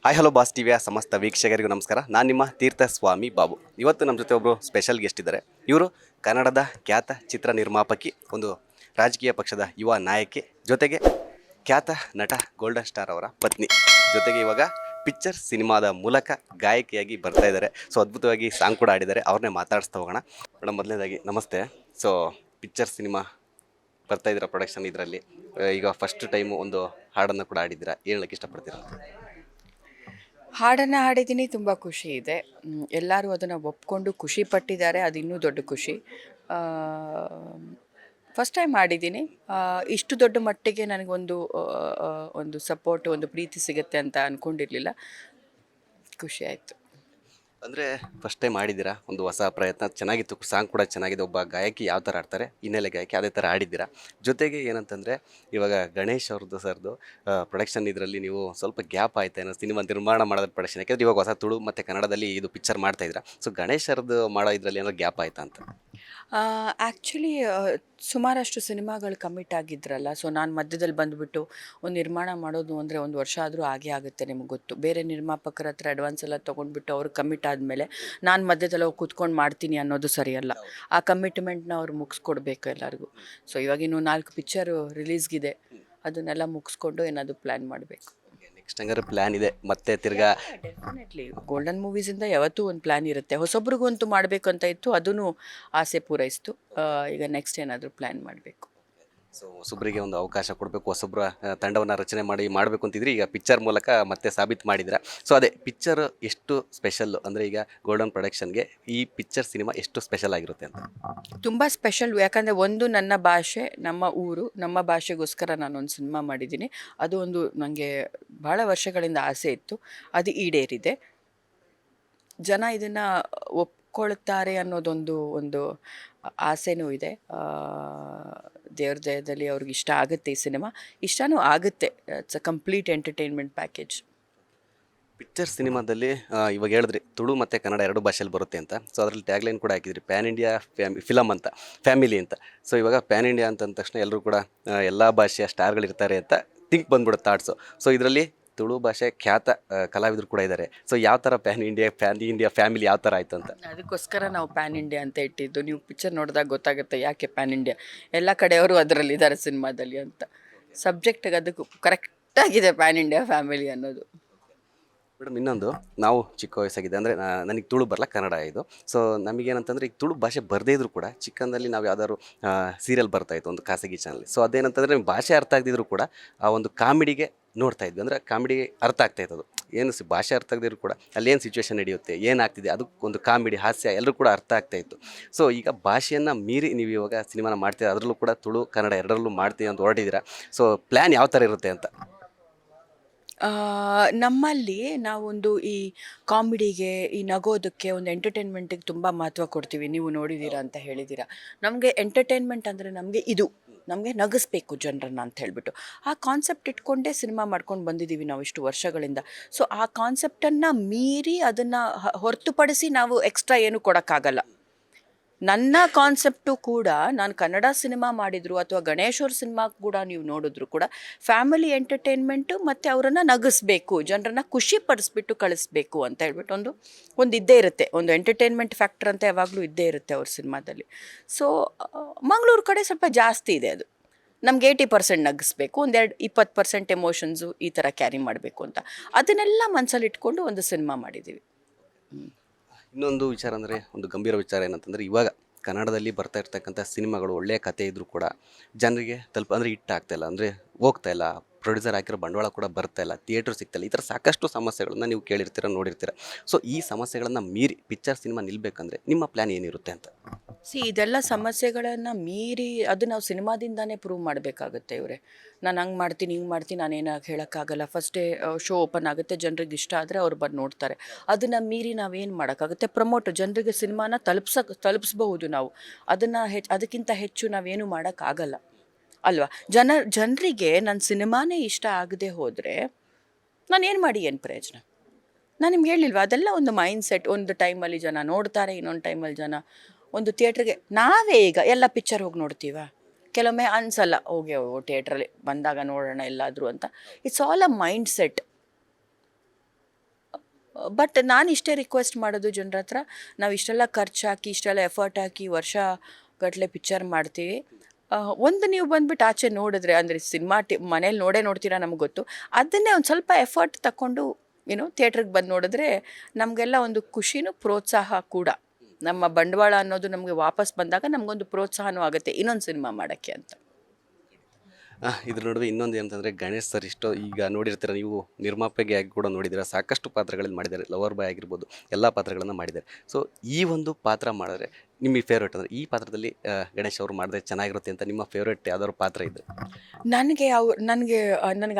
Hi hello boss ಟಿವಿಯ ಸಮಸ್ತ ವೀಕ್ಷಕರಿಗೂ ನಮಸ್ಕಾರ. ನಾನು ನಿಮ್ಮ ತೀರ್ಥಸ್ವಾಮಿ ಬಾಬು. ಇವತ್ತು ನಮ್ಮ ಜೊತೆ ಒಬ್ಬರು ಸ್ಪೆಷಲ್ ಗೆಸ್ಟ್ ಇದ್ದಾರೆ. ಇವರು ಕನ್ನಡದ ಖ್ಯಾತ ಚಿತ್ರ ನಿರ್ಮಾಪಕಿ, ಒಂದು ರಾಜಕೀಯ ಪಕ್ಷದ ಯುವ ನಾಯಕಿ, ಜೊತೆಗೆ ಖ್ಯಾತ ನಟ ಗೋಲ್ಡನ್ ಸ್ಟಾರ್ ಅವರ ಪತ್ನಿ, ಜೊತೆಗೆ ಇವಾಗ ಪಿಕ್ಚರ್ ಸಿನಿಮಾದ ಮೂಲಕ ಗಾಯಕಿಯಾಗಿ ಬರ್ತಾ ಇದ್ದಾರೆ. ಸೊ ಅದ್ಭುತವಾಗಿ ಸಾಂಗ್ ಕೂಡ ಆಡಿದ್ದಾರೆ. ಅವ್ರನ್ನೇ ಮಾತಾಡಿಸ್ತಾ ಹೋಗೋಣ. ಮೇಡಮ್, ಮೊದಲನೇದಾಗಿ ನಮಸ್ತೆ. ಸೊ ಪಿಕ್ಚರ್ ಸಿನಿಮಾ ಬರ್ತಾ ಇದ್ದೀರಾ ಪ್ರೊಡಕ್ಷನ್ ಇದರಲ್ಲಿ. ಈಗ ಫಸ್ಟ್ ಟೈಮು ಒಂದು ಹಾಡನ್ನು ಕೂಡ ಆಡಿದ್ದೀರಾ. ಹೇಳಕ್ಕೆ ಇಷ್ಟಪಡ್ತೀರಾ? ಹಾಡನ್ನು ಹಾಡಿದ್ದೀನಿ, ತುಂಬ ಖುಷಿ ಇದೆ. ಎಲ್ಲರೂ ಅದನ್ನು ಒಪ್ಕೊಂಡು ಖುಷಿ ಪಟ್ಟಿದ್ದಾರೆ, ಅದು ಇನ್ನೂ ದೊಡ್ಡ ಖುಷಿ. ಫಸ್ಟ್ ಟೈಮ್ ಮಾಡಿದ್ದೀನಿ. ಇಷ್ಟು ದೊಡ್ಡ ಮಟ್ಟಿಗೆ ನನಗೊಂದು ಒಂದು ಸಪೋರ್ಟ್, ಒಂದು ಪ್ರೀತಿ ಸಿಗುತ್ತೆ ಅಂತ ಅಂದ್ಕೊಂಡಿರಲಿಲ್ಲ. ಖುಷಿ ಆಯಿತು. ಅಂದರೆ ಫಸ್ಟ್ ಟೈಮ್ ಆಡಿದ್ದೀರಾ, ಒಂದು ಹೊಸ ಪ್ರಯತ್ನ ಚೆನ್ನಾಗಿತ್ತು. ಸಾಂಗ್ ಕೂಡ ಚೆನ್ನಾಗಿದೆ. ಒಬ್ಬ ಗಾಯಕಿ ಯಾವ ಥರ ಆಡ್ತಾರೆ, ಹಿನ್ನೆಲೆ ಗಾಯಕಿ, ಅದೇ ಥರ ಆಡಿದ್ದೀರಾ. ಜೊತೆಗೆ ಏನಂತಂದರೆ ಇವಾಗ ಗಣೇಶ್ ಅವ್ರದ್ದು ಸರ್ದು ಪ್ರೊಡಕ್ಷನ್ ಇದರಲ್ಲಿ ನೀವು ಸ್ವಲ್ಪ ಗ್ಯಾಪ್ ಆಯ್ತಾ ಏನೋ, ಸಿನಿಮಾ ನಿರ್ಮಾಣ ಮಾಡೋದ್ರ ಪ್ರೊಡಕ್ಷನ್. ಯಾಕೆಂದರೆ ಇವಾಗ ಹೊಸ ತುಳು ಮತ್ತು ಕನ್ನಡದಲ್ಲಿ ಇದು ಪಿಕ್ಚರ್ ಮಾಡ್ತಾಯಿದ್ದೀರಾ. ಸೊ ಗಣೇಶ್ ಅವ್ರದ್ದು ಮಾಡೋ ಇದರಲ್ಲಿ ಏನೋ ಗ್ಯಾಪ್ ಆಯ್ತಾ ಅಂತ? ಆ್ಯಕ್ಚುಲಿ ಸುಮಾರಷ್ಟು ಸಿನಿಮಾಗಳು ಕಮಿಟ್ ಆಗಿದ್ರಲ್ಲ, ಸೊ ನಾನು ಮಧ್ಯದಲ್ಲಿ ಬಂದುಬಿಟ್ಟು ಒಂದು ನಿರ್ಮಾಣ ಮಾಡೋದು ಅಂದರೆ 1 ವರ್ಷ ಆದರೂ ಆಗೇ ಆಗುತ್ತೆ, ನಿಮಗೆ ಗೊತ್ತು. ಬೇರೆ ನಿರ್ಮಾಪಕರ ಹತ್ರ ಅಡ್ವಾನ್ಸ್ ಎಲ್ಲ ತೊಗೊಂಡ್ಬಿಟ್ಟು ಅವ್ರು ಕಮಿಟ್ ಆದಮೇಲೆ ನಾನು ಮಧ್ಯದಲ್ಲಿ ಹೋಗಿ ಕೂತ್ಕೊಂಡು ಮಾಡ್ತೀನಿ ಅನ್ನೋದು ಸರಿಯಲ್ಲ. ಆ ಕಮಿಟ್ಮೆಂಟ್ನ ಅವ್ರು ಮುಗಿಸ್ಕೊಡ್ಬೇಕು ಎಲ್ಲರಿಗೂ. ಸೊ ಇವಾಗಿನ್ನೂ 4 ಪಿಕ್ಚರು ರಿಲೀಸ್ಗಿದೆ, ಅದನ್ನೆಲ್ಲ ಮುಗಿಸ್ಕೊಂಡು ಏನಾದರೂ ಪ್ಲ್ಯಾನ್ ಮಾಡಬೇಕು. ನೆಕ್ಸ್ಟ್ ಹಂಗಾರೆ ಪ್ಲ್ಯಾನ್ ಇದೆ ಮತ್ತೆ ತಿರ್ಗಾ? ಡೆಫಿನೆಟ್ಲಿ ಗೋಲ್ಡನ್ ಮೂವೀಸಿಂದ ಯಾವತ್ತೂ ಒಂದು ಪ್ಲ್ಯಾನ್ ಇರುತ್ತೆ. ಹೊಸೊಬ್ರಿಗಂತೂ ಮಾಡಬೇಕು ಅಂತ ಇತ್ತು, ಅದೂ ಆಸೆ ಪೂರೈಸ್ತು. ಈಗ ನೆಕ್ಸ್ಟ್ ಏನಾದರೂ ಪ್ಲ್ಯಾನ್ ಮಾಡಬೇಕು. ಸೊ ಹೊಸೊಬ್ಬರಿಗೆ ಒಂದು ಅವಕಾಶ ಕೊಡಬೇಕು, ಹೊಸೊಬ್ಬರ ತಂಡವನ್ನು ರಚನೆ ಮಾಡಬೇಕು ಅಂತಿದ್ರಿ. ಈಗ ಪಿಕ್ಚರ್ ಮೂಲಕ ಮತ್ತೆ ಸಾಬೀತು ಮಾಡಿದ್ದೀರಾ. ಸೊ ಅದೇ ಪಿಕ್ಚರ್ ಎಷ್ಟು ಸ್ಪೆಷಲ್ಲು ಅಂದರೆ ಈಗ ಗೋಲ್ಡನ್ ಪ್ರೊಡಕ್ಷನ್ಗೆ ಈ ಪಿಕ್ಚರ್ ಸಿನಿಮಾ ಎಷ್ಟು ಸ್ಪೆಷಲ್ ಆಗಿರುತ್ತೆ ಅಂತ? ತುಂಬ ಸ್ಪೆಷಲ್. ಯಾಕಂದರೆ ಒಂದು ನನ್ನ ಭಾಷೆ, ನಮ್ಮ ಊರು, ನಮ್ಮ ಭಾಷೆಗೋಸ್ಕರ ನಾನೊಂದು ಸಿನಿಮಾ ಮಾಡಿದ್ದೀನಿ. ಅದು ಒಂದು ನನಗೆ ಭಾಳ ವರ್ಷಗಳಿಂದ ಆಸೆ ಇತ್ತು, ಅದು ಈಡೇರಿದೆ. ಜನ ಇದನ್ನು ಒಪ್ಕೊಳ್ತಾರೆ ಅನ್ನೋದೊಂದು ಆಸೆನೂ ಇದೆ. ದೇವ್ರ ದಯದಲ್ಲಿ ಅವ್ರಿಗೆ ಇಷ್ಟ ಆಗುತ್ತೆ ಈ ಸಿನಿಮಾ. ಇಷ್ಟನೂ ಆಗುತ್ತೆ. It's a complete entertainment package. Picture ಸಿನಿಮಾದಲ್ಲಿ ಇವಾಗ ಹೇಳಿದ್ರಿ ತುಳು ಮತ್ತು ಕನ್ನಡ 2 ಭಾಷೆಯಲ್ಲಿ ಬರುತ್ತೆ ಅಂತ. ಸೊ ಅದರಲ್ಲಿ ಟ್ಯಾಗ್ಲೈನ್ ಕೂಡ ಹಾಕಿದ್ರಿ, ಪ್ಯಾನ್ ಇಂಡಿಯಾ ಫಿಲಮ್ ಅಂತ, ಫ್ಯಾಮಿಲಿ ಅಂತ. ಸೊ ಇವಾಗ ಪ್ಯಾನ್ ಇಂಡಿಯಾ ಅಂತಂದ ತಕ್ಷಣ ಎಲ್ಲರೂ ಕೂಡ ಎಲ್ಲ ಭಾಷೆಯ ಸ್ಟಾರ್ಗಳಿರ್ತಾರೆ ಅಂತ ಥಿಂಕ್ ಬಂದ್ಬಿಡುತ್ತೆ ಥಾಟ್ಸು. ಸೊ ಇದರಲ್ಲಿ ತುಳು ಭಾಷೆ ಖ್ಯಾತ ಕಲಾವಿದರು ಕೂಡ ಇದ್ದಾರೆ. ಸೊ ಯಾವ ಥರ ಪ್ಯಾನ್ ಇಂಡಿಯಾ ಫ್ಯಾಮಿಲಿ ಯಾವ ಥರ ಆಯಿತು ಅಂತ? ಅದಕ್ಕೋಸ್ಕರ ನಾವು ಪ್ಯಾನ್ ಇಂಡಿಯಾ ಅಂತ ಇಟ್ಟಿದ್ದು. ನೀವು ಪಿಕ್ಚರ್ ನೋಡಿದಾಗ ಗೊತ್ತಾಗುತ್ತೆ ಯಾಕೆ ಪ್ಯಾನ್ ಇಂಡಿಯಾ. ಎಲ್ಲ ಕಡೆಯವರು ಅದರಲ್ಲಿದ್ದಾರೆ ಸಿನಿಮಾದಲ್ಲಿ ಅಂತ. ಸಬ್ಜೆಕ್ಟಿಗೆ ಅದಕ್ಕೂ ಕರೆಕ್ಟಾಗಿದೆ ಪ್ಯಾನ್ ಇಂಡಿಯಾ ಫ್ಯಾಮಿಲಿ ಅನ್ನೋದು. ಮೇಡಮ್, ಇನ್ನೊಂದು, ನಾವು ಚಿಕ್ಕ ವಯಸ್ಸಾಗಿದೆ ಅಂದರೆ ನನಗೆ ತುಳು ಬರಲ್ಲ, ಕನ್ನಡ ಇದು. ಸೊ ನಮಗೇನಂತಂದರೆ ಈಗ ತುಳು ಭಾಷೆ ಬರದೇ ಇದ್ದರೂ ಕೂಡ ಚಿಕ್ಕಂದಲ್ಲಿ ನಾವು ಯಾವ್ದಾದ್ರು ಸೀರಿಯಲ್ ಬರ್ತಾಯಿತ್ತು ಒಂದು ಖಾಸಗಿ ಚಾನಲ್. ಸೊ ಅದೇನಂತಂದರೆ ನಮಗೆ ಭಾಷೆ ಅರ್ಥ ಆಗದಿದ್ರು ಕೂಡ ಆ ಒಂದು ಕಾಮಿಡಿಗೆ ನೋಡ್ತಾ ಇದ್ವಿ. ಅಂದರೆ ಕಾಮಿಡಿಗೆ ಅರ್ಥ ಆಗ್ತಾಯಿತ್ತು. ಅದು ಏನು ಭಾಷೆ ಅರ್ಥ ಆಗದಿದ್ರು ಕೂಡ ಅಲ್ಲೇನು ಸಿಚುವೇಶನ್ ನಡೆಯುತ್ತೆ, ಏನಾಗ್ತಿದೆ, ಅದಕ್ಕೊಂದು ಕಾಮಿಡಿ, ಹಾಸ್ಯ ಎಲ್ಲರೂ ಕೂಡ ಅರ್ಥ ಆಗ್ತಾಯಿತ್ತು. ಸೊ ಈಗ ಭಾಷೆಯನ್ನು ಮೀರಿ ನೀವು ಇವಾಗ ಸಿನಿಮಾನ ಮಾಡ್ತೀರಾ, ಅದರಲ್ಲೂ ಕೂಡ ತುಳು ಕನ್ನಡ ಎರಡರಲ್ಲೂ ಮಾಡ್ತೀವಿ ಅಂತ ಹೊರಟಿದ್ದೀರಾ. ಸೊ ಪ್ಲ್ಯಾನ್ ಯಾವ ಥರ ಇರುತ್ತೆ ಅಂತ? ನಮ್ಮಲ್ಲಿ ನಾವೊಂದು ಈ ಕಾಮಿಡಿಗೆ, ಈ ನಗೋದಕ್ಕೆ, ಒಂದು ಎಂಟರ್ಟೈನ್ಮೆಂಟಿಗೆ ತುಂಬ ಮಹತ್ವ ಕೊಡ್ತೀವಿ. ನೀವು ನೋಡಿದ್ದೀರಾ ಅಂತ ಹೇಳಿದ್ದೀರಾ. ನಮಗೆ ಎಂಟರ್ಟೈನ್ಮೆಂಟ್ ಅಂದರೆ ನಮಗೆ ನಗಿಸ್ಬೇಕು ಜನರನ್ನ ಅಂತ ಹೇಳಿಬಿಟ್ಟು ಆ ಕಾನ್ಸೆಪ್ಟ್ ಇಟ್ಕೊಂಡೇ ಸಿನಿಮಾ ಮಾಡ್ಕೊಂಡು ಬಂದಿದ್ದೀವಿ ನಾವು ಇಷ್ಟು ವರ್ಷಗಳಿಂದ. ಸೊ ಆ ಕಾನ್ಸೆಪ್ಟನ್ನು ಮೀರಿ ಅದನ್ನು ಹೊರತುಪಡಿಸಿ ನಾವು ಎಕ್ಸ್ಟ್ರಾ ಏನೂ ಕೊಡೋಕ್ಕಾಗಲ್ಲ. ನನ್ನ ಕಾನ್ಸೆಪ್ಟು ಕೂಡ, ನಾನು ಕನ್ನಡ ಸಿನಿಮಾ ಮಾಡಿದ್ರು ಅಥವಾ ಗಣೇಶ್ ಅವ್ರ ಸಿನಿಮಾ ಕೂಡ ನೀವು ನೋಡಿದ್ರು ಕೂಡ ಫ್ಯಾಮಿಲಿ ಎಂಟರ್ಟೈನ್ಮೆಂಟು ಮತ್ತು ಅವರನ್ನು ನಗಿಸ್ಬೇಕು, ಜನರನ್ನು ಖುಷಿ ಪಡಿಸ್ಬಿಟ್ಟು ಕಳಿಸ್ಬೇಕು ಅಂತ ಹೇಳ್ಬಿಟ್ಟು ಒಂದು ಇದ್ದೇ ಇರುತ್ತೆ. ಒಂದು ಎಂಟರ್ಟೈನ್ಮೆಂಟ್ ಫ್ಯಾಕ್ಟರ್ ಅಂತ ಯಾವಾಗಲೂ ಇದ್ದೇ ಇರುತ್ತೆ ಅವ್ರ ಸಿನಿಮಾದಲ್ಲಿ. ಸೊ ಮಂಗಳೂರು ಕಡೆ ಸ್ವಲ್ಪ ಜಾಸ್ತಿ ಇದೆ ಅದು. ನಮ್ಗೆ 80% ನಗಿಸ್ಬೇಕು, 20% ಎಮೋಷನ್ಸು ಈ ಥರ ಕ್ಯಾರಿ ಮಾಡಬೇಕು ಅಂತ ಅದನ್ನೆಲ್ಲ ಮನಸ್ಸಲ್ಲಿ ಇಟ್ಕೊಂಡು ಒಂದು ಸಿನಿಮಾ ಮಾಡಿದ್ದೀವಿ. ಇನ್ನೊಂದು ವಿಚಾರ ಅಂದರೆ, ಒಂದು ಗಂಭೀರ ವಿಚಾರ ಏನಂತಂದರೆ, ಇವಾಗ ಕನ್ನಡದಲ್ಲಿ ಬರ್ತಾ ಇರ್ತಕ್ಕಂಥ ಸಿನಿಮಾಗಳು ಒಳ್ಳೆಯ ಕಥೆ ಇದ್ದರೂ ಕೂಡ ಜನರಿಗೆ ಅಂದರೆ ಹಿಟ್ ಆಗ್ತಾಯಿಲ್ಲ, ಅಂದರೆ ಹೋಗ್ತಾಯಿಲ್ಲ. ಪ್ರೊಡ್ಯೂಸರ್ ಹಾಕಿರೋ ಬಂಡವಾಳ ಕೂಡ ಬರ್ತಾಯಿಲ್ಲ, ಥಿಯೇಟ್ರ್ ಸಿಗ್ತಾಯಿಲ್ಲ. ಈ ಥರ ಸಾಕಷ್ಟು ಸಮಸ್ಯೆಗಳನ್ನ ನೀವು ಕೇಳಿರ್ತೀರ, ನೋಡಿರ್ತೀರ. ಸೊ ಈ ಸಮಸ್ಯೆಗಳನ್ನು ಮೀರಿ ಪಿಕ್ಚರ್ ಸಿನಿಮಾ ನಿಲ್ಲಬೇಕಂದ್ರೆ ನಿಮ್ಮ ಪ್ಲ್ಯಾನ್ ಏನಿರುತ್ತೆ ಅಂತ? ಇದೆಲ್ಲ ಸಮಸ್ಯೆಗಳನ್ನು ಮೀರಿ ಅದು ನಾವು ಸಿನಿಮಾದಿಂದಾನೇ ಪ್ರೂವ್ ಮಾಡಬೇಕಾಗುತ್ತೆ. ಇವರೇ ನಾನು ಹಂಗೆ ಮಾಡ್ತೀನಿ, ಹಿಂಗೆ ಮಾಡ್ತೀನಿ, ನಾನೇನಾಗಿ ಹೇಳೋಕ್ಕಾಗಲ್ಲ. ಫಸ್ಟೇ ಶೋ ಓಪನ್ ಆಗುತ್ತೆ, ಜನರಿಗೆ ಇಷ್ಟ ಆದರೆ ಅವ್ರು ಬಂದು ನೋಡ್ತಾರೆ. ಅದನ್ನು ಮೀರಿ ನಾವೇನು ಮಾಡೋಕ್ಕಾಗುತ್ತೆ? ಪ್ರಮೋಟ್ ಜನರಿಗೆ ಸಿನಿಮಾನ ತಲುಪಿಸ್ಬಹುದು ನಾವು. ಅದಕ್ಕಿಂತ ಹೆಚ್ಚು ನಾವೇನು ಮಾಡೋಕ್ಕಾಗಲ್ಲ ಅಲ್ವಾ? ಜನರಿಗೆ ನನ್ನ ಸಿನಿಮಾನೇ ಇಷ್ಟ ಆಗದೆ ಹೋದರೆ ನಾನೇನು ಮಾಡಿ ಏನು ಪ್ರಯೋಜನ? ನಾನು ನಿಮ್ಗೆ ಹೇಳಿಲ್ವಾ, ಅದೆಲ್ಲ ಒಂದು ಮೈಂಡ್ ಸೆಟ್. ಒಂದು ಟೈಮಲ್ಲಿ ಜನ ನೋಡ್ತಾರೆ, ಇನ್ನೊಂದು ಟೈಮಲ್ಲಿ ಜನ ಒಂದು ಥಿಯೇಟ್ರಿಗೆ ನಾವೇ ಈಗ ಎಲ್ಲ ಪಿಕ್ಚರ್ ಹೋಗಿ ನೋಡ್ತೀವ, ಕೆಲವೊಮ್ಮೆ ಅನಿಸಲ್ಲ ಹೋಗಿ ಥಿಯೇಟ್ರಲ್ಲಿ ಬಂದಾಗ ನೋಡೋಣ ಎಲ್ಲಾದರೂ ಅಂತ. It's all a mind set. But ನಾನು ಇಷ್ಟೇ ರಿಕ್ವೆಸ್ಟ್ ಮಾಡೋದು ಜನರ ಹತ್ರ, ನಾವು ಇಷ್ಟೆಲ್ಲ ಖರ್ಚು ಹಾಕಿ ಇಷ್ಟೆಲ್ಲ ಎಫರ್ಟ್ ಹಾಕಿ ವರ್ಷ ಗಟ್ಟಲೆ ಪಿಕ್ಚರ್ ಮಾಡ್ತೀವಿ. ಒಂದು ನೀವು ಬಂದುಬಿಟ್ಟು ಆಚೆ ನೋಡಿದ್ರೆ, ಅಂದರೆ ಸಿನಿಮಾ ಮನೇಲಿ ನೋಡ್ತೀರಾ ನಮ್ಗೆ ಗೊತ್ತು, ಅದನ್ನೇ ಒಂದು ಸ್ವಲ್ಪ ಎಫರ್ಟ್ ತಗೊಂಡು ಥಿಯೇಟ್ರಿಗೆ ಬಂದು ನೋಡಿದ್ರೆ ನಮಗೆಲ್ಲ ಒಂದು ಖುಷಿನೂ ಪ್ರೋತ್ಸಾಹ ಕೂಡ. ನಮ್ಮ ಬಂಡವಾಳ ಅನ್ನೋದು ನಮಗೆ ವಾಪಸ್ ಬಂದಾಗ ನಮಗೊಂದು ಪ್ರೋತ್ಸಾಹನೂ ಆಗುತ್ತೆ ಇನ್ನೊಂದು ಸಿನಿಮಾ ಮಾಡೋಕ್ಕೆ ಅಂತ. ಇದ್ರ ನಡುವೆ ಇನ್ನೊಂದು ಏನಂತಂದರೆ, ಗಣೇಶ್ ಸರ್ ಇಷ್ಟು ಈಗ ನೋಡಿರ್ತೀರ ನೀವು, ನಿರ್ಮಾಪಕಿ ಆಗಿ ಕೂಡ ನೋಡಿದ್ದೀರ, ಸಾಕಷ್ಟು ಪಾತ್ರಗಳಲ್ಲಿ ಮಾಡಿದ್ದಾರೆ, ಲವರ್ ಬಾಯ್ ಆಗಿರ್ಬೋದು, ಎಲ್ಲ ಪಾತ್ರಗಳನ್ನು ಮಾಡಿದ್ದಾರೆ. ಸೊ ಈ ಒಂದು ಪಾತ್ರ ಮಾಡಿದ್ರೆ ನಿಮಗೆ ಫೇವ್ರೇಟ್ ಅಂದರೆ, ಈ ಪಾತ್ರದಲ್ಲಿ ಗಣೇಶ್ ಅವರು ಮಾಡಿದ್ರೆ ಚೆನ್ನಾಗಿರುತ್ತೆ ಅಂತ ನಿಮ್ಮ ಫೇವ್ರೇಟ್ ಯಾವ್ದಾದ್ರು ಪಾತ್ರ ಇದೆ? ನನಗೆ ನನಗೆ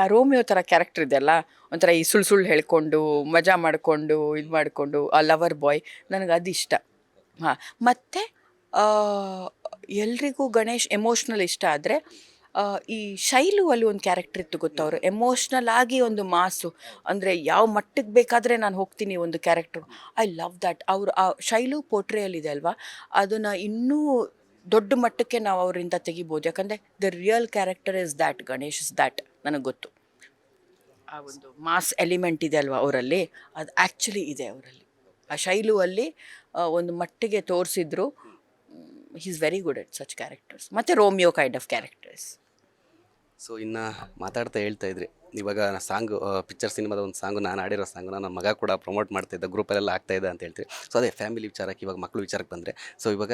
ಆ ರೋಮಿಯೋ ಥರ ಕ್ಯಾರೆಕ್ಟರ್ ಇದೆಯಲ್ಲ, ಒಂಥರ ಈ ಸುಳ್ಳು ಹೇಳ್ಕೊಂಡು ಮಜಾ ಮಾಡಿಕೊಂಡು ಇದು ಮಾಡಿಕೊಂಡು ಆ ಲವರ್ ಬಾಯ್, ನನಗೆ ಅದು ಇಷ್ಟ. ಹಾಂ, ಮತ್ತು ಎಲ್ರಿಗೂ ಗಣೇಶ್ ಎಮೋಷ್ನಲ್ ಇಷ್ಟ ಆದರೆ, ಈ ಶೈಲು ಅಲ್ಲಿ ಒಂದು ಕ್ಯಾರೆಕ್ಟರ್ ಇತ್ತು ಗೊತ್ತವರು, ಎಮೋಷ್ನಲ್ ಆಗಿ ಒಂದು ಮಾಸು, ಅಂದರೆ ಯಾವ ಮಟ್ಟಕ್ಕೆ ಬೇಕಾದರೆ ನಾನು ಹೋಗ್ತೀನಿ ಒಂದು ಕ್ಯಾರೆಕ್ಟ್ರು. I love that. ಅವರು ಆ ಶೈಲು ಪೋರ್ಟ್ರೇಯಲ್ಲಿದೆ ಅಲ್ವಾ, ಅದನ್ನು ಇನ್ನೂ ದೊಡ್ಡ ಮಟ್ಟಕ್ಕೆ ನಾವು ಅವರಿಂದ ತೆಗಿಬೋದು. ಯಾಕಂದರೆ the real character is that, Ganesh is that, ನನಗೆ ಗೊತ್ತು. ಆ ಒಂದು ಮಾಸ್ ಎಲಿಮೆಂಟ್ ಇದೆ ಅಲ್ವಾ ಅವರಲ್ಲಿ, ಅದು ಆ್ಯಕ್ಚುಲಿ ಇದೆ ಅವರಲ್ಲಿ. ಆ ಶೈಲು ಅಲ್ಲಿ ಒಂದು ಮಟ್ಟಿಗೆ ತೋರಿಸಿದ್ರು. He is very good at such characters, ಮತ್ತು Romeo kind of characters. So ಇನ್ನು ಮಾತಾಡ್ತಾ ಹೇಳ್ತಾ ಇದ್ರಿ, ಇವಾಗ ಸಾಂಗು ಪಿಕ್ಚರ್ ಸಿನಿಮಾದ ಒಂದು ಸಾಂಗು ನಾನು ಆಡಿರೋ ಸಾಂಗು ನನ್ನ ಮಗ ಕೂಡ ಪ್ರಮೋಟ್ ಮಾಡ್ತಾಯಿದ್ದ, ಗ್ರೂಪಲ್ಲೆಲ್ಲ ಆಗ್ತಾಯಿದ್ದ ಅಂತ ಹೇಳ್ತೀವಿ. ಸೊ ಅದೇ ಫ್ಯಾಮಿಲಿ ವಿಚಾರಕ್ಕೆ, ಇವಾಗ ಮಕ್ಕಳು ವಿಚಾರಕ್ಕೆ ಬಂದರೆ, ಸೊ ಇವಾಗ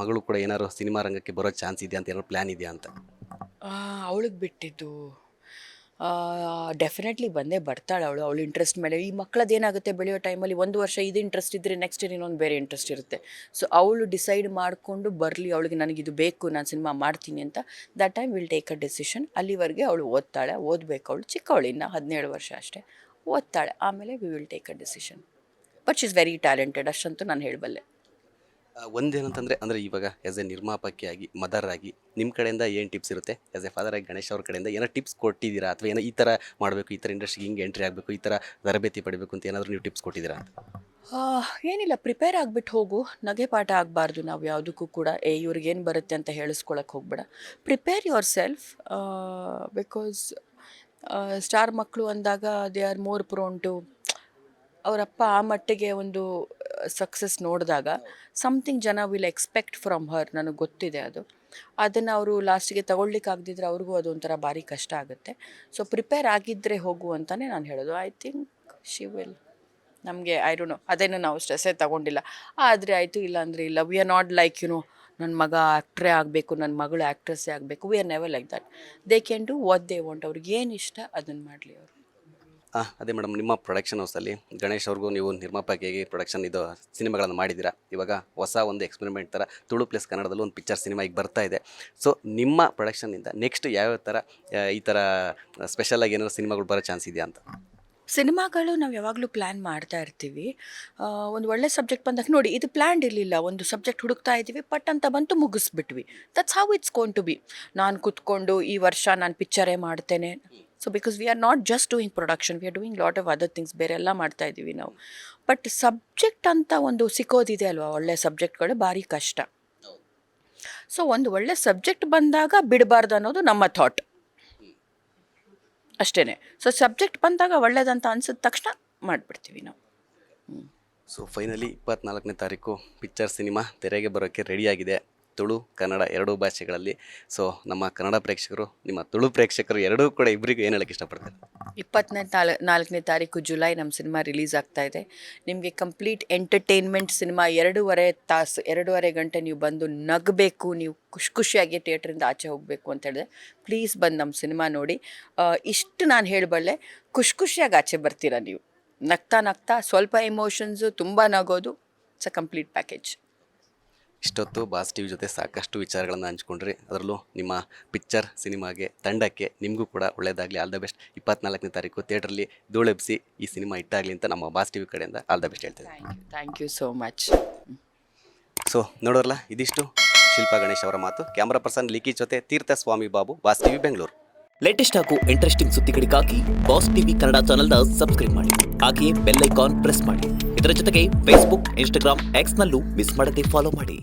ಮಗಳು ಕೂಡ ಏನಾದ್ರು ಸಿನಿಮಾ ರಂಗಕ್ಕೆ ಬರೋ ಚಾನ್ಸ್ ಇದೆಯಾ ಅಂತ, ಏನಾದ್ರು ಪ್ಲ್ಯಾನ್ ಇದೆಯಾ ಅಂತ? ಅವಳಿಗೆ ಬಿಟ್ಟಿದ್ದು ಡೆಫಿನೆಟ್ಲಿ ಬಂದೇ ಬರ್ತಾಳೆ ಅವಳು ಇಂಟ್ರೆಸ್ಟ್ ಮೇಲೆ. ಈ ಮಕ್ಕಳದ್ದು ಏನಾಗುತ್ತೆ, ಬೆಳೆಯೋ ಟೈಮಲ್ಲಿ ಒಂದು ವರ್ಷ ಇದು ಇಂಟ್ರೆಸ್ಟ್ ಇದ್ದರೆ ನೆಕ್ಸ್ಟ್ ಇನ್ನೊಂದು ಬೇರೆ ಇಂಟ್ರೆಸ್ಟ್ ಇರುತ್ತೆ. ಸೊ ಅವಳು ಡಿಸೈಡ್ ಮಾಡಿಕೊಂಡು ಬರಲಿ, ಅವಳಿಗೆ ನನಗಿದು ಬೇಕು, ನಾನು ಸಿನಿಮಾ ಮಾಡ್ತೀನಿ ಅಂತ. That time will take a decision. ಅಲ್ಲಿವರೆಗೆ ಅವಳು ಓದ್ತಾಳೆ, ಓದಬೇಕು. ಅವಳು ಚಿಕ್ಕವಳು, ಇನ್ನು 17 ವರ್ಷ ಅಷ್ಟೇ, ಓದ್ತಾಳೆ. ಆಮೇಲೆ we will take a decision. But she is very talented, ಅಷ್ಟಂತೂ ನಾನು ಹೇಳಬಲ್ಲೆ. ಒಂದೇನಂತಂದರೆ, ಅಂದರೆ ಇವಾಗ ಆ್ಯಸ್ ಎ ನಿರ್ಮಾಪಕಿಯಾಗಿ, ಮದರ್ ಆಗಿ ನಿಮ್ಮ ಕಡೆಯಿಂದ ಏನು ಟಿಪ್ಸ್ ಇರುತ್ತೆ? ಆ್ಯಸ್ ಎ ಫಾದರ್ ಆಗಿ ಗಣೇಶ್ ಅವ್ರ ಕಡೆಯಿಂದ ಏನೋ ಟಿಪ್ಸ್ ಕೊಟ್ಟಿದ್ದೀರಾ? ಅಥವಾ ಏನೋ ಈ ಥರ ಮಾಡಬೇಕು, ಈ ಥರ ಇಂಡಸ್ಟ್ರಿಗೆ ಹಿಂಗೆ ಎಂಟ್ರಿ ಆಗಬೇಕು, ಈ ಥರ ತರಬೇತಿ ಪಡಿಬೇಕು ಅಂತ ಏನಾದರೂ ನೀವು ಟಿಪ್ಸ್ ಕೊಟ್ಟಿದ್ದೀರಾ ಅಂತ? ಏನಿಲ್ಲ, ಪ್ರಿಪೇರ್ ಆಗಿಬಿಟ್ಟು ಹೋಗು. ನಗೆ ಪಾಠ ಆಗಬಾರ್ದು ನಾವು ಯಾವುದಕ್ಕೂ ಕೂಡ. ಇವ್ರಿಗೇನು ಬರುತ್ತೆ ಅಂತ ಹೇಳಿಸ್ಕೊಳಕ್ಕೆ ಹೋಗ್ಬೇಡ. Prepare yourself, because star ಮಕ್ಕಳು ಅಂದಾಗ they are more prone to, ಅವರಪ್ಪ ಆ ಮಟ್ಟಿಗೆ ಒಂದು ಸಕ್ಸಸ್ ನೋಡಿದಾಗ ಸಮಥಿಂಗ್ ಜನ ವಿಲ್ ಎಕ್ಸ್ಪೆಕ್ಟ್ ಫ್ರಮ್ ಹರ್. ನನಗೆ ಗೊತ್ತಿದೆ ಅದು. ಅದನ್ನು ಅವರು ಲಾಸ್ಟಿಗೆ ತಗೊಳ್ಲಿಕ್ಕೆ ಆಗದಿದ್ರೆ ಅವ್ರಿಗೂ ಅದು ಒಂಥರ ಭಾರಿ ಕಷ್ಟ ಆಗುತ್ತೆ. ಸೊ ಪ್ರಿಪೇರ್ ಆಗಿದ್ದರೆ ಹೋಗು ಅಂತಲೇ ನಾನು ಹೇಳೋದು. I think she will. ನಮಗೆ ಐ ಡೋಂಟ್ ನೋ, ಅದೇನು ನಾವು ಸ್ಟ್ರೆಸ್ಸೇ ತಗೊಂಡಿಲ್ಲ. ಆದರೆ ಆಯಿತು, ಇಲ್ಲ ಅಂದರೆ ಇಲ್ಲ. ವಿ ಆರ್ ನಾಟ್ ಲೈಕ್ ನನ್ನ ಮಗ ಆ್ಯಕ್ಟ್ರೇ ಆಗಬೇಕು, ನನ್ನ ಮಗಳು ಆ್ಯಕ್ಟ್ರೆಸ್ಸೇ ಆಗಬೇಕು. We are never like that. They can do what they want. ಅವ್ರಿಗೆ ಏನು ಇಷ್ಟ ಅದನ್ನು ಮಾಡಲಿ ಅವರು. ಅದೇ ಮೇಡಮ್, ನಿಮ್ಮ ಪ್ರೊಡಕ್ಷನ್ ಹೌಸಲ್ಲಿ ಗಣೇಶ್ ಅವ್ರಿಗೂ ನೀವು ನಿರ್ಮಾಪಕಿಯಾಗಿ ಪ್ರೊಡಕ್ಷನ್ ಇದು ಸಿನಿಮಾಗಳನ್ನು ಮಾಡಿದ್ದೀರಾ. ಇವಾಗ ಹೊಸ ಒಂದು ಎಕ್ಸ್ಪೆರಿಮೆಂಟ್ ಥರ ತುಳು ಪ್ಲಸ್ ಕನ್ನಡದಲ್ಲೂ ಒಂದು ಪಿಕ್ಚರ್ ಸಿನಿಮಾ ಈಗ ಬರ್ತಾ ಇದೆ. ಸೊ ನಿಮ್ಮ ಪ್ರೊಡಕ್ಷನ್ನಿಂದ ನೆಕ್ಸ್ಟ್ ಯಾವ್ಯಾವ ಥರ ಈ ಥರ ಸ್ಪೆಷಲಾಗಿ ಏನಾದ್ರು ಸಿನಿಮಾಗಳು ಬರೋ ಚಾನ್ಸ್ ಇದೆಯಾ ಅಂತ? ಸಿನಿಮಾಗಳು ನಾವು ಯಾವಾಗಲೂ ಪ್ಲ್ಯಾನ್ ಮಾಡ್ತಾ ಇರ್ತೀವಿ. ಒಂದು ಒಳ್ಳೆ ಸಬ್ಜೆಕ್ಟ್ ಬಂದಾಗ ನೋಡಿ, ಇದು ಪ್ಲ್ಯಾನ್ಡ್ ಇರಲಿಲ್ಲ. ಒಂದು ಸಬ್ಜೆಕ್ಟ್ ಹುಡುಕ್ತಾ ಇದ್ದೀವಿ, ಪಟ್ ಅಂತ ಬಂತು, ಮುಗಿಸ್ಬಿಟ್ವಿ. That's how it's gonna be. ನಾನು ಕೂತ್ಕೊಂಡು ಈ ವರ್ಷ ನಾನು ಪಿಕ್ಚರೇ ಮಾಡ್ತೇನೆ. So because we are not just doing production, we are doing lot of other things, ಬೇರೆ ಎಲ್ಲ ಮಾಡ್ತಾ ಇದ್ದೀವಿ ನಾವು. ಬಟ್ ಸಬ್ಜೆಕ್ಟ್ ಅಂತ ಒಂದು ಸಿಕ್ಕೋದಿದೆ ಅಲ್ವಾ, ಒಳ್ಳೆ ಸಬ್ಜೆಕ್ಟ್ಗಳು ಭಾರಿ ಕಷ್ಟ. ಸೊ ಒಂದು ಒಳ್ಳೆ ಸಬ್ಜೆಕ್ಟ್ ಬಂದಾಗ ಬಿಡಬಾರ್ದು ಅನ್ನೋದು ನಮ್ಮ ಥಾಟ್ ಅಷ್ಟೇ. ಸೊ ಸಬ್ಜೆಕ್ಟ್ ಬಂದಾಗ ಒಳ್ಳೇದಂತ ಅನ್ಸಿದ ತಕ್ಷಣ ಮಾಡಿಬಿಡ್ತೀವಿ ನಾವು. ಸೊ ಫೈನಲಿ 24ನೇ ತಾರೀಕು ಪಿಕ್ಚರ್ ಸಿನಿಮಾ ತೆರೆಗೆ ಬರೋಕ್ಕೆ ರೆಡಿಯಾಗಿದೆ, ತುಳು ಕನ್ನಡ ಎರಡೂ ಭಾಷೆಗಳಲ್ಲಿ. ಸೊ ನಮ್ಮ ಕನ್ನಡ ಪ್ರೇಕ್ಷಕರು, ನಿಮ್ಮ ತುಳು ಪ್ರೇಕ್ಷಕರು ಎರಡೂ ಕೂಡ ಇಬ್ಬರಿಗೂ ಏನು ಹೇಳೋಕ್ಕೆ ಇಷ್ಟಪಡ್ತಾರೆ? 24ನೇ ತಾರೀಕು ಜುಲೈ ನಮ್ಮ ಸಿನಿಮಾ ರಿಲೀಸ್ ಆಗ್ತಾ ಇದೆ. ನಿಮಗೆ ಕಂಪ್ಲೀಟ್ ಎಂಟರ್ಟೈನ್ಮೆಂಟ್ ಸಿನಿಮಾ. 2.5 ಗಂಟೆ ನೀವು ಬಂದು ನಗಬೇಕು, ನೀವು ಖುಷಿಯಾಗಿ ಥಿಯೇಟ್ರಿಂದ ಆಚೆ ಹೋಗಬೇಕು ಅಂತ ಹೇಳಿದ್ರೆ ಪ್ಲೀಸ್ ಬಂದು ನಮ್ಮ ಸಿನಿಮಾ ನೋಡಿ. ಇಷ್ಟು ನಾನು ಹೇಳಬಲ್ಲೆ, ಖುಷಿಯಾಗಿ ಆಚೆ ಬರ್ತೀರಾ ನೀವು. ನಗ್ತಾ ಸ್ವಲ್ಪ ಎಮೋಷನ್ಸು, ತುಂಬ ನಗೋದು. It's a complete package. ಇಷ್ಟೊತ್ತು ಬಾಸ್ ಟಿ ವಿ ಜೊತೆ ಸಾಕಷ್ಟು ವಿಚಾರಗಳನ್ನು ಹಂಚ್ಕೊಂಡ್ರಿ. ಅದರಲ್ಲೂ ನಿಮ್ಮ ಪಿಕ್ಚರ್ ಸಿನಿಮಾಗೆ, ತಂಡಕ್ಕೆ ನಿಮಗೂ ಕೂಡ ಒಳ್ಳೆಯದಾಗಲಿ, ಆಲ್ ದ ಬೆಸ್ಟ್. 24ನೇ ತಾರೀಕು ಥಿಯೇಟ್ರಲ್ಲಿ ಧೂಳೆಬ್ಬಿಸಿ ಈ ಸಿನಿಮಾ ಇಟ್ಟಾಗಲಿ ಅಂತ ನಮ್ಮ ಬಾಸ್ ಟಿ ವಿ ಕಡೆಯಿಂದ ಆಲ್ ದ ಬೆಸ್ಟ್ ಹೇಳ್ತೇವೆ. Thank you so much. So ನೋಡೋರಲ್ಲ, ಇದಿಷ್ಟು ಶಿಲ್ಪಾ ಗಣೇಶ್ ಅವರ ಮಾತು. ಕ್ಯಾಮ್ರಾ ಪರ್ಸನ್ ಲಿಖಿ ಜೊತೆ Theertha Swamy Babu, Boss T V Bengaluru. Latest ಹಾಗೂ ಇಂಟ್ರೆಸ್ಟಿಂಗ್ ಸುದ್ದಿಗಳಿಗಾಗಿ ಬಾಸ್ ಟಿವಿ ಕನ್ನಡ ಚಾನೆಲ್ನ ಸಬ್ಸ್ಕ್ರೈಬ್ ಮಾಡಿ, ಹಾಗೆಯೇ ಬೆಲ್ ಐಕಾನ್ ಪ್ರೆಸ್ ಮಾಡಿ. ಇದರ ಜೊತೆಗೆ ಫೇಸ್ಬುಕ್, ಇನ್ಸ್ಟಾಗ್ರಾಮ್, ಎಕ್ಸ್ನಲ್ಲೂ ಮಿಸ್ ಮಾಡದೆ ಫಾಲೋ ಮಾಡಿ.